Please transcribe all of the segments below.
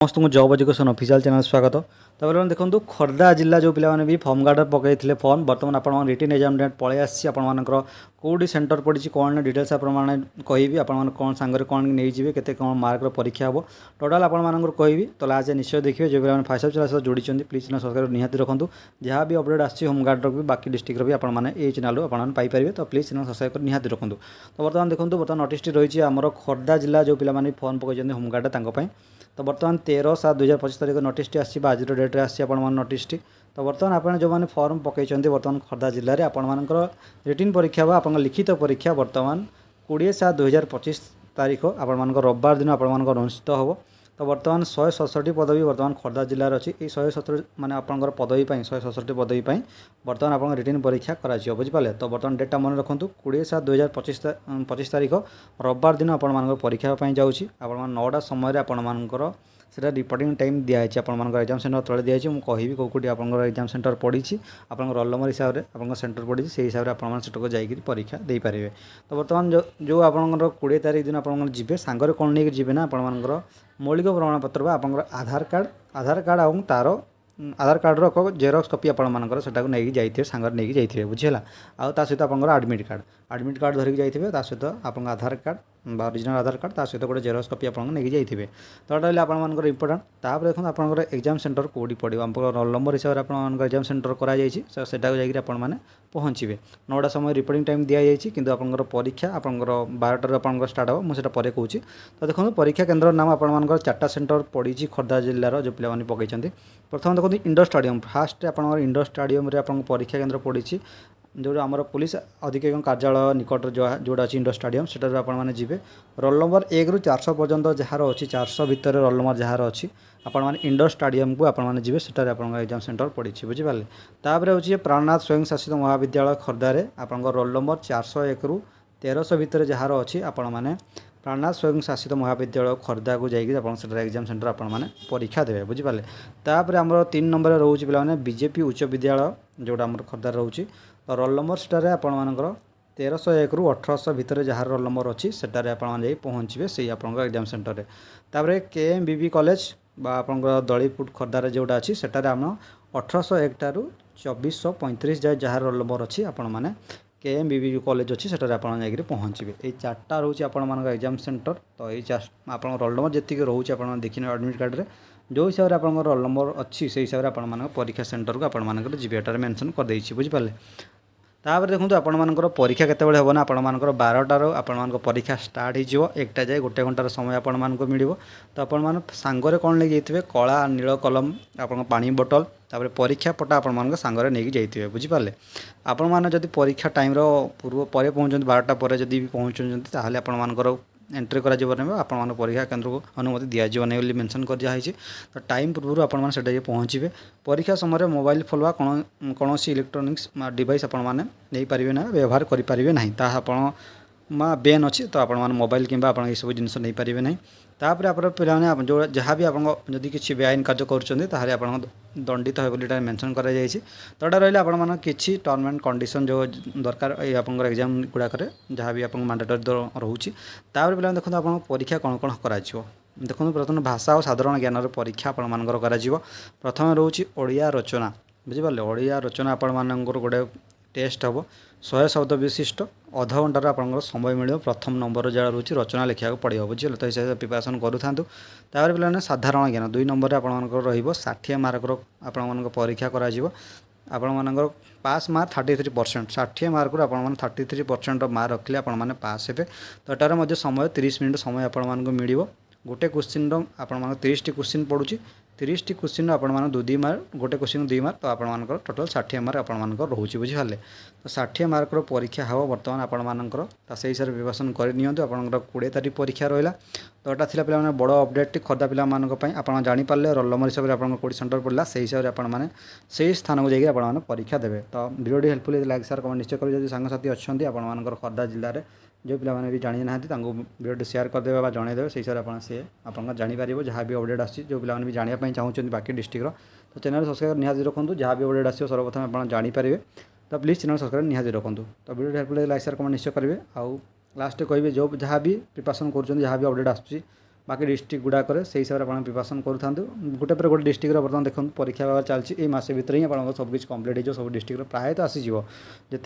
समस्त job education official channel स्वागत। तो बर्तमान देखो खोर्धा जिला जो पिलाने भी फॉर्म गार्ड पकड़े फॉर्म बर्तमान आप रिटन एग्जाम डेट पलि आपर कौटी सेंटर पड़ी कौन डिटेल्स आपने कहि आपण कौन सांगे कौन नहीं जी के कौन मार्क परीक्षा हम टोटाल आपको कहि तो लास्ट निश्चय देखिए जो पे फाइव क्लास जोड़ी प्लीज चैनल सब्सक्राइब निहाती रखुँ जहाँ भी अपडेट आसी होम गार्ड भी बाकी डिस्ट्रिक्ट भी आपने चैनल पाइपर तो प्लीज चैनल सब्सक्राइब कर निहाती रखुँ। तो बर्तमान देखो बर्तमान नोटिस रही आम खोर्धा जिला जो पे फॉर्म पकड़ होम गार्ड तो बर्तमान 13/7/2025 तारीख नोटिस आसी आज डेट्रे आसी नोटिस। तो बर्तमान आप जो मैंने फॉर्म पकई बर्तमान खोर्धा जिले में आपर रिटन परीक्षा आप लिखित परीक्षा बर्तमान 20/7/2025 तारीख आप रविवार दिन आप अनुष्ठित हम। तो बर्तमान 167 पदवी बर्तमान खोर्धा जिले में अच्छी 167 माने आपंकर पदवी 167 पदवी बर्तमान आप रिटन परीक्षा कर बुझिपारे। तो बर्तमान डेटा मन रखुँ 20/7/2025 तारीख रविवार दिन आप परीक्षा जाऊँगी आप 9टा समय आपर से रिपोर्टिंग टाइम दिखाई आप एग्जाम सेंटर तले दिखाई मुझे कहि कौटी आप एग्जाम सेंटर पड़ी आप रोल नंबर हिसाब से आप सेंटर पड़ी से हिसाब से आप जाकि परीक्षा दे पारे। तो बर्तमान जो आप 20 तारीख दिन आप जी सांगे कौन नहीं जी ना आपर मौलिक प्रमाणपत्र आप आधार कार्ड और तार आधार कार्ड रो जेरक्स कॉपी आपर से नहीं जाइए सांगे नहीं जाइए बुझीला आ सहित आप आडमिट कार्ड धरिक जाइए सहित आप आधार कार्ड ओरिजिनल आधार कार्ड सहित गोटे जेरक्स कॉपी आप नहीं जाइए। तो रही आपर इंपोर्टाट तापर देखो आप एग्जाम सेंटर कौटी पड़ो आप रोल नंबर हिसाब से आप एग्जाम सेंटर कराई आपने पहुँचे 9टा समय रिपोर्टिंग टाइम दिखाई कि आप परीक्षा आप 12टार आप स्टार्ट हो मुझे पर कहूँ। तो देखो परीक्षा केन्द्र नाम आप 4टा सेंटर पड़ी खोर्धा जिलार जो पे पकई प्रथम देखो इंडोर स्टाडियम फास्ट आप इंडोर स्टाडियम परीक्षा केन्द्र पड़ी जो आम पुलिस अधीक्षक कार्यालय निकट जोड़ा अच्छी इंडोर स्टाडियम से आपने जी रोल नंबर 1 ରୁ 400 पर्यंत जार अच्छी 400 भितर रोल नंबर जार अच्छी आपने इंडोर स्टाडियम को आपने जी से एग्जाम सेंटर पड़ी बुझिपारे। तापर हूँ प्राणनाथ स्वयं शासित महाविद्यालय खोर्धार आप रोल नंबर 401 ରୁ 1300 भितर जार अच्छी आपने प्राणनाथ स्वयं शासित महाविद्यालय खोर्धा को जाकर एग्जाम सेंटर आपने परीक्षा देवे बुझिपारे। तापर आम 3 नंबर रोचे पे बीजेपी उच्च विद्यालय जोटा आम खोर्धार रोचे तो रोल नंबर से आपर 1301 ରୁ 1800 भितर जार रोल नंबर अच्छी से पहुँचे से आप एग्जाम सेंटर में। तापर KMBB कॉलेज आप दलीपुर खोर्धार जोटा अच्छी से आम 1801 ठारू 2435 जाए जार रोल नंबर अच्छी आपने KMBB कॉलेज अच्छी से आप पहुँचे। ये 4टा रोचे आप एग्जाम सेंटर तो ये आप रोल नंबर जी रोचे आप देखने एडमिट कार्ड में जो हिसाब से आप रोल नंबर अच्छी से हिसाब से आप परीक्षा सेंटर को आप जीपीआर मेंशन कर देछि बुझिपारे। तापर देखो आपर परीक्षा केतबेले हम ना आपर 12टार आप परीक्षा स्टार्ट हो 1टा जाए 1 घंटार समय आपको मिल। तो आप सांगरे कौन ले जाइए कला नील कलम आप पानी बोतल तापर परीक्षा पटा आप सांगरे नहीं जाइए बुझिपारे। आपण मैंने जब परीक्षा टाइम पूर्व पर पहुँचते 12टा पर जब पहुँचते आपर एंट्री कर आप परीक्षा केन्द्र को अनुमति दिज्व नहीं मेंशन कर दिखाई। तो टाइम पूर्व आप पहुँचे परीक्षा समय मोबाइल फोन वा कौन इलेक्ट्रोनिक्स डिवाइस आपने नहीं पारे ना व्यवहार करें ना आप बेन अच्छी तो आप मोबाइल कि ये सब जिन नहीं पारे ना। तापर आप पे जो जहाँ भी आपदी किसी बेआईन कार्य कर दंडित है बोली मेंशन कर तोटा रही आपन किसी टर्म एंड कंडीशन जो दरकार आप एग्जाम गुड़ाक जहाँ भी आप मैंडेटरी रोचे। तापर पे देखो आप परीक्षा कौन कौन कर देखो प्रथम भाषा और साधारण ज्ञान परीक्षा आपर प्रथम रोचे ओडिया रचना बुझिपारे। ओडिया रचना आपर गोटे टेस्ट हम 100 शब्द विशिष्ट अध घंटार आप समय मिले प्रथम नंबर जहाँ रोचे रचना लिखा पड़ो बुझे। तो हिसाब से प्रिपेरेसन करूँ। तापर पे साधारण ज्ञान 2 नंबर आपर 60 मार्कर आप परीक्षा कर पास मार्क 33% 60 मार्क आप 33% मार्क रखिले आपने पास हे। तो एटार समय 30 मिनट समय आपको मिल गोटे क्वेश्चन आप 30टी क्वेश्चन पड़ू 30टी क्वेश्चन आप 2 मार्क गोटे क्वेश्चन 2 मार्क तो आप टोटल 60 मार्क आप रोचे बुझिपारे। तो 60 मार्क परीक्षा हम बर्तमान आपर से हिसाब से प्रिपेरेसन करनी आप 20 तारीख परीक्षा रहा। तो यहाँ था पे बड़ अपडेट खोर्धा पाई आप जापारे रोल नंबर हिसाब से आप कौट सेंटर पड़ा से हिसाब से आपने से स्थान को जाकर आप परीक्षा देते। तो video helpful like share comment निश्चय करेंगे सांगसाथी अच्छा आपर खोर्धा जिले में जो पे भी जानी ना वीडियो शेयर करदे जनईदे से हिसाब से आप जापर जहाँ भी अपडेट आसी जो पे भी जानापी चाहते बाकी डिस्ट्रिक्टर। तो चैनल सब्सक्राइब निहाती रखुँ जहाँ भी अपडेट आसो सर्वप्रथम आप जानीपारे। तो प्लीज चैनल सब्सक्राइब निहाती रखुँ। तो video helpful like share comment निश्चय करेंगे। आउ लास्ट कहे जो जहाँ भी प्रिपेरेसन कर जहाँ भी अपडेट आसूँ बाकी डिस्ट्रिक्ट गुड़ाक से हिसाब से आप प्रिपरेसन करूँ गोटे पर गोटे डिस्ट्रिक्ट बर्तमान देखो परीक्षा भाव चलती मस भितर ही आप सब किसी कम्प्लीट हो सब डिस्ट्रिक्ट प्राय तो आसीज जी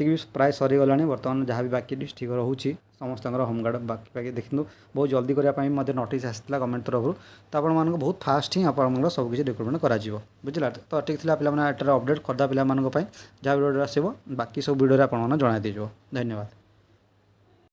भी प्राय सरीगला बर्तमान जहाँ भी बाकी डिस्ट्रिक्ट रोचे समस्त होमगार्ड बाकी देखो बहुत जल्दी करने नोटिस आसाला गवर्नमेंट तरफ तो आप बहुत फास्ट ही आप सब किसी रिक्रुटमेंट कर बुझला तो ठीक है पे अपडेट खोर्धा पे जहाँ वीडियो आसो बाकी सब वीडियो आप जन दीजिए धन्यवाद।